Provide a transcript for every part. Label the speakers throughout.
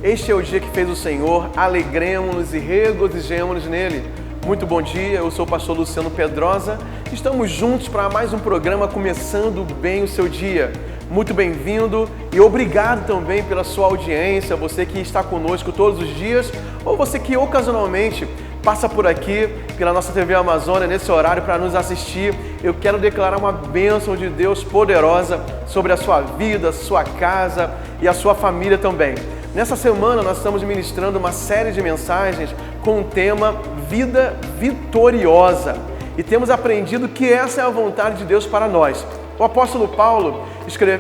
Speaker 1: Este é o dia que fez o Senhor, alegremos-nos e regozijemos-nos nele. Muito bom dia, eu sou o pastor Luciano Pedrosa. Estamos juntos para mais um programa Começando Bem o Seu Dia. Muito bem-vindo e obrigado também pela sua audiência, você que está conosco todos os dias ou você que ocasionalmente passa por aqui pela nossa TV Amazônia nesse horário para nos assistir. Eu quero declarar uma bênção de Deus poderosa sobre a sua vida, sua casa e a sua família também. Nessa semana nós estamos ministrando uma série de mensagens com o tema Vida Vitoriosa e temos aprendido que essa é a vontade de Deus para nós. O apóstolo Paulo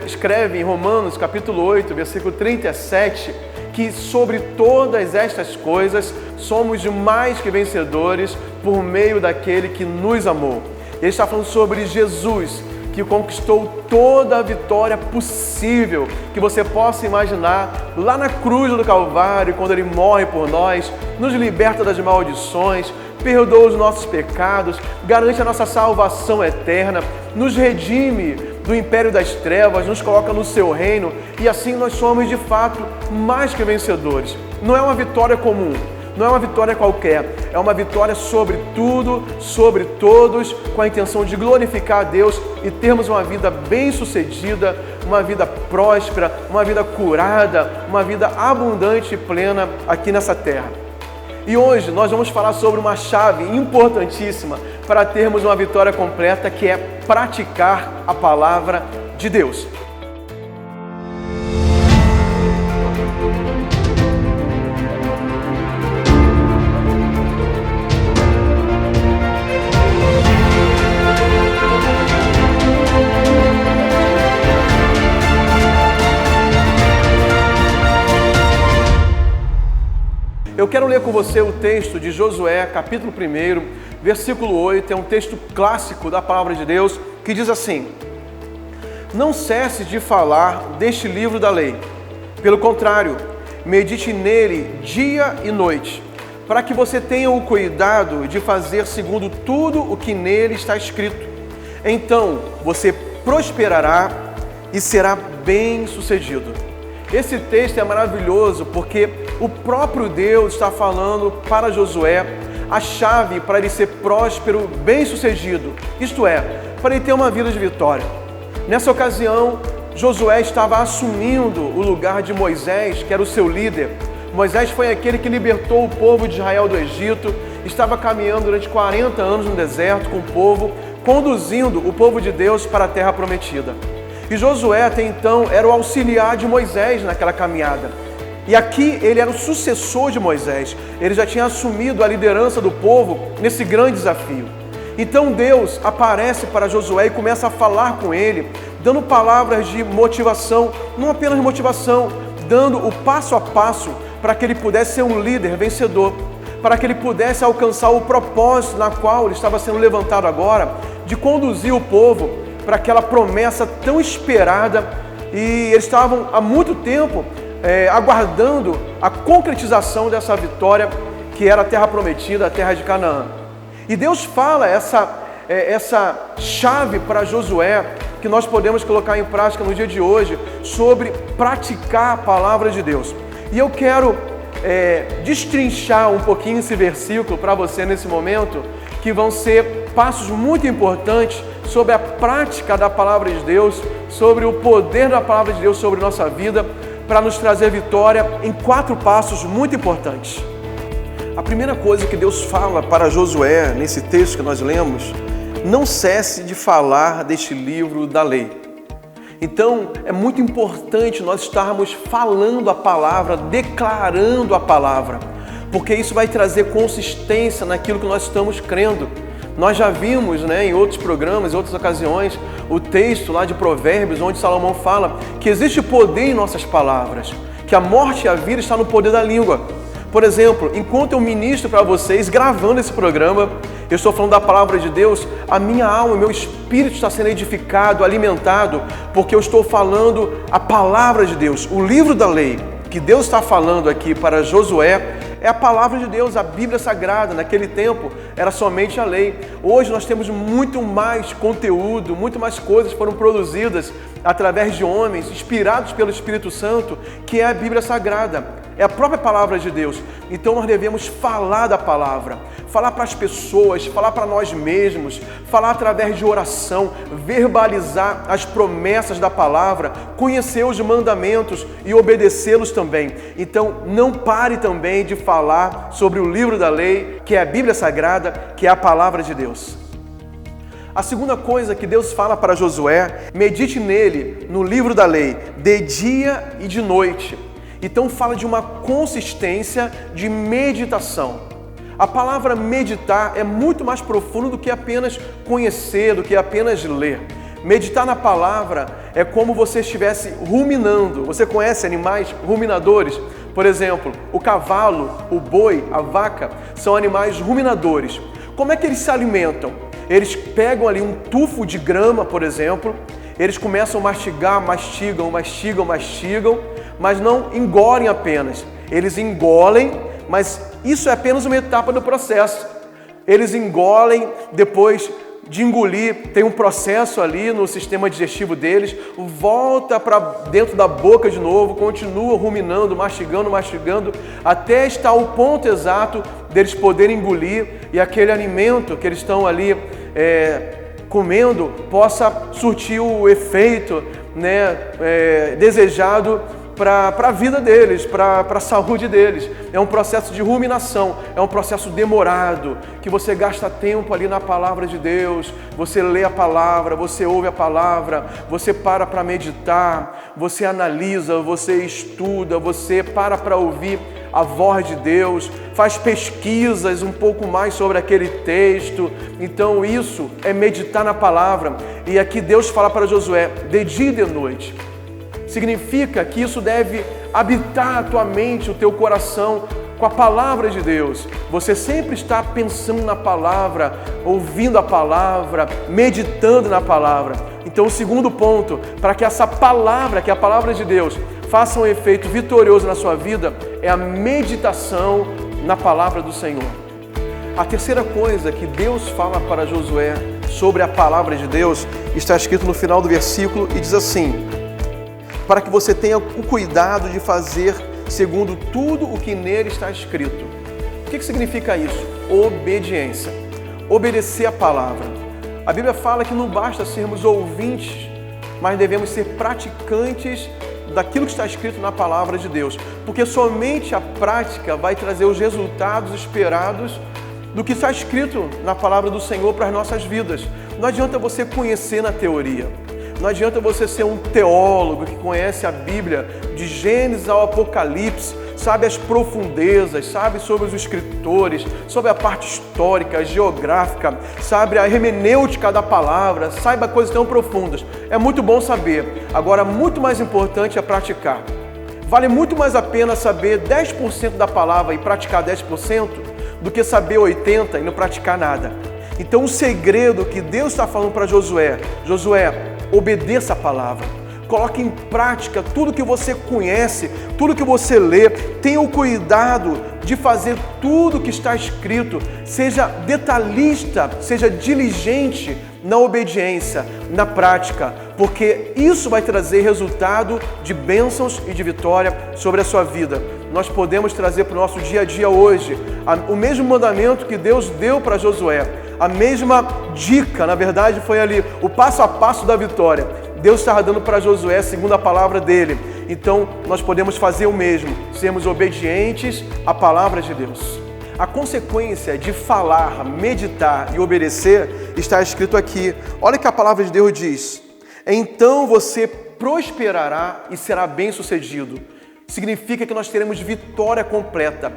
Speaker 1: escreve em Romanos capítulo 8, versículo 37, que sobre todas estas coisas somos mais que vencedores por meio daquele que nos amou. Ele está falando sobre Jesus, que conquistou toda a vitória possível que você possa imaginar lá na cruz do Calvário, quando Ele morre por nós, nos liberta das maldições, perdoa os nossos pecados, garante a nossa salvação eterna, nos redime do império das trevas, nos coloca no seu reino e assim nós somos de fato mais que vencedores. Não é uma vitória comum, não é uma vitória qualquer, é uma vitória sobre tudo, sobre todos, com a intenção de glorificar a Deus e termos uma vida bem-sucedida, uma vida próspera, uma vida curada, uma vida abundante e plena aqui nessa terra. E hoje nós vamos falar sobre uma chave importantíssima para termos uma vitória completa, que é praticar a palavra de Deus. Eu quero ler com você o texto de Josué, capítulo 1, versículo 8, é um texto clássico da palavra de Deus, que diz assim: Não cesse de falar deste livro da lei. Pelo contrário, medite nele dia e noite, para que você tenha o cuidado de fazer segundo tudo o que nele está escrito. Então você prosperará e será bem-sucedido. Esse texto é maravilhoso porque o próprio Deus está falando para Josué a chave para ele ser próspero, bem-sucedido, isto é, para ele ter uma vida de vitória. Nessa ocasião, Josué estava assumindo o lugar de Moisés, que era o seu líder. Moisés foi aquele que libertou o povo de Israel do Egito, estava caminhando durante 40 anos no deserto com o povo, conduzindo o povo de Deus para a terra prometida. E Josué, até então, era o auxiliar de Moisés naquela caminhada. E aqui ele era o sucessor de Moisés. Ele já tinha assumido a liderança do povo nesse grande desafio. Então Deus aparece para Josué e começa a falar com ele, dando palavras de motivação, não apenas motivação, dando o passo a passo para que ele pudesse ser um líder vencedor, para que ele pudesse alcançar o propósito na qual ele estava sendo levantado agora, de conduzir o povo para aquela promessa tão esperada, e eles estavam há muito tempo aguardando a concretização dessa vitória que era a terra prometida, a terra de Canaã. E Deus fala essa chave para Josué que nós podemos colocar em prática no dia de hoje sobre praticar a palavra de Deus. E eu quero destrinchar um pouquinho esse versículo para você nesse momento, que vão ser passos muito importantes sobre a prática da palavra de Deus, sobre o poder da palavra de Deus sobre nossa vida, para nos trazer vitória em 4 passos muito importantes. A primeira coisa que Deus fala para Josué, nesse texto que nós lemos: não cesse de falar deste livro da lei. Então, é muito importante nós estarmos falando a palavra, declarando a palavra, porque isso vai trazer consistência naquilo que nós estamos crendo. Nós já vimos, em outros programas, em outras ocasiões, o texto lá de Provérbios, onde Salomão fala que existe poder em nossas palavras, que a morte e a vida está no poder da língua. Por exemplo, enquanto eu ministro para vocês, gravando esse programa, eu estou falando da palavra de Deus, a minha alma, o meu espírito está sendo edificado, alimentado, porque eu estou falando a palavra de Deus, o livro da lei, que Deus está falando aqui para Josué, é a palavra de Deus, a Bíblia Sagrada. Naquele tempo era somente a lei. Hoje nós temos muito mais conteúdo, muito mais coisas foram produzidas através de homens, inspirados pelo Espírito Santo, que é a Bíblia Sagrada. é a própria palavra de Deus. Então nós devemos falar da palavra, falar para as pessoas, falar para nós mesmos, falar através de oração, verbalizar as promessas da palavra, conhecer os mandamentos e obedecê-los também. Então não pare também de falar sobre o livro da lei, que é a Bíblia Sagrada, que é a palavra de Deus. A segunda coisa que Deus fala para Josué: medite nele, no livro da lei, de dia e de noite. Então fala de uma consistência de meditação. A palavra meditar é muito mais profundo do que apenas conhecer, do que apenas ler. Meditar na palavra é como você estivesse ruminando. Você conhece animais ruminadores? Por exemplo, o cavalo, o boi, a vaca, são animais ruminadores. Como é que eles se alimentam? Eles pegam ali um tufo de grama, por exemplo, eles começam a mastigar, mastigam, mas não engolem apenas. Eles engolem, mas isso é apenas uma etapa do processo. Eles engolem, depois de engolir, tem um processo ali no sistema digestivo deles, volta para dentro da boca de novo, continua ruminando, mastigando, até estar o ponto exato deles poderem engolir e aquele alimento que eles estão ali comendo possa surtir o efeito, desejado para a vida deles, para a saúde deles. É um processo de ruminação, é um processo demorado, que você gasta tempo ali na palavra de Deus, você lê a palavra, você ouve a palavra, você para meditar, você analisa, você estuda, você para ouvir a voz de Deus, faz pesquisas um pouco mais sobre aquele texto. Então isso é meditar na palavra. E aqui Deus fala para Josué, de dia e de noite. Significa que isso deve habitar a tua mente, o teu coração, com a palavra de Deus. Você sempre está pensando na palavra, ouvindo a palavra, meditando na palavra. Então o segundo ponto, para que essa palavra, que é a palavra de Deus, faça um efeito vitorioso na sua vida, é a meditação na palavra do Senhor. A terceira coisa que Deus fala para Josué sobre a palavra de Deus, está escrito no final do versículo e diz assim: para que você tenha o cuidado de fazer segundo tudo o que nele está escrito. O que significa isso? Obediência. Obedecer a palavra. A Bíblia fala que não basta sermos ouvintes, mas devemos ser praticantes daquilo que está escrito na palavra de Deus. Porque somente a prática vai trazer os resultados esperados do que está escrito na palavra do Senhor para as nossas vidas. Não adianta você conhecer na teoria. Não adianta você ser um teólogo que conhece a Bíblia de Gênesis ao Apocalipse, sabe as profundezas, sabe sobre os escritores, sobre a parte histórica, geográfica, sabe a hermenêutica da palavra, saiba coisas tão profundas. É muito bom saber. Agora, muito mais importante é praticar. Vale muito mais a pena saber 10% da palavra e praticar 10% do que saber 80% e não praticar nada. Então, o segredo que Deus está falando para Josué, obedeça a palavra, coloque em prática tudo que você conhece, tudo que você lê, tenha o cuidado de fazer tudo que está escrito, seja detalhista, seja diligente na obediência, na prática, porque isso vai trazer resultado de bênçãos e de vitória sobre a sua vida. Nós podemos trazer para o nosso dia a dia hoje o mesmo mandamento que Deus deu para Josué, a mesma dica, na verdade foi ali o passo a passo da vitória. Deus estava dando para Josué segundo a palavra dele. Então nós podemos fazer o mesmo, sermos obedientes à palavra de Deus. A consequência de falar, meditar e obedecer está escrito aqui. Olha o que a palavra de Deus diz: então você prosperará e será bem-sucedido. Significa que nós teremos vitória completa.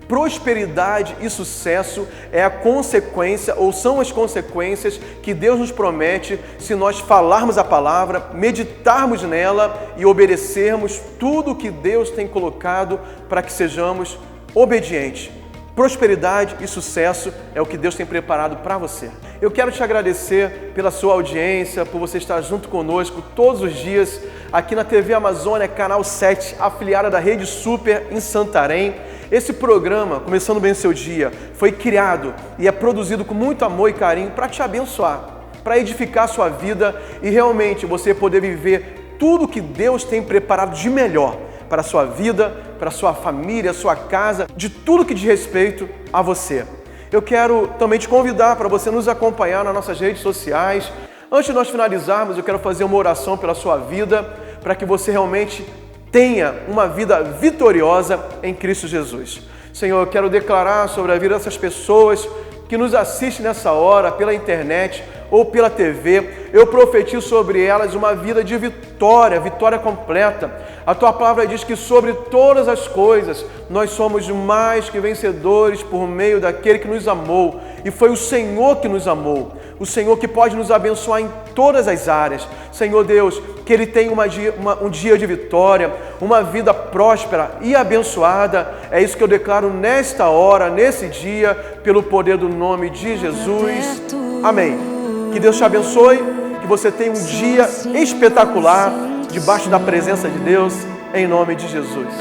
Speaker 1: Prosperidade e sucesso é a consequência, ou são as consequências que Deus nos promete se nós falarmos a palavra, meditarmos nela e obedecermos tudo o que Deus tem colocado para que sejamos obedientes. Prosperidade e sucesso é o que Deus tem preparado para você. Eu quero te agradecer pela sua audiência, por você estar junto conosco todos os dias aqui na TV Amazônia, canal 7, afiliada da Rede Super em Santarém. Esse programa, Começando Bem o Seu Dia, foi criado e é produzido com muito amor e carinho para te abençoar, para edificar a sua vida e realmente você poder viver tudo que Deus tem preparado de melhor para a sua vida, para a sua família, a sua casa, de tudo que diz respeito a você. Eu quero também te convidar para você nos acompanhar nas nossas redes sociais. Antes de nós finalizarmos, eu quero fazer uma oração pela sua vida, para que você realmente tenha uma vida vitoriosa em Cristo Jesus. Senhor, eu quero declarar sobre a vida dessas pessoas que nos assistem nessa hora, pela internet ou pela TV, eu profetizo sobre elas uma vida de vitória, vitória completa. A Tua palavra diz que sobre todas as coisas nós somos mais que vencedores por meio daquele que nos amou. E foi o Senhor que nos amou, o Senhor que pode nos abençoar em todas as áreas. Senhor Deus, que Ele tenha um dia de vitória, uma vida próspera e abençoada. É isso que eu declaro nesta hora, nesse dia, pelo poder do nome de Jesus. Amém. Que Deus te abençoe, que você tenha um dia espetacular debaixo da presença de Deus, em nome de Jesus.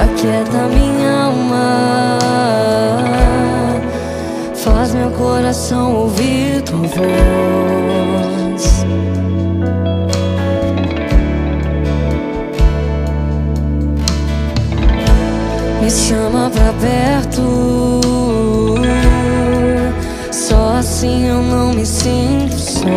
Speaker 2: Aquieta minha alma, faz meu coração ouvir tua voz. Me chama pra perto, só assim eu não me sinto só.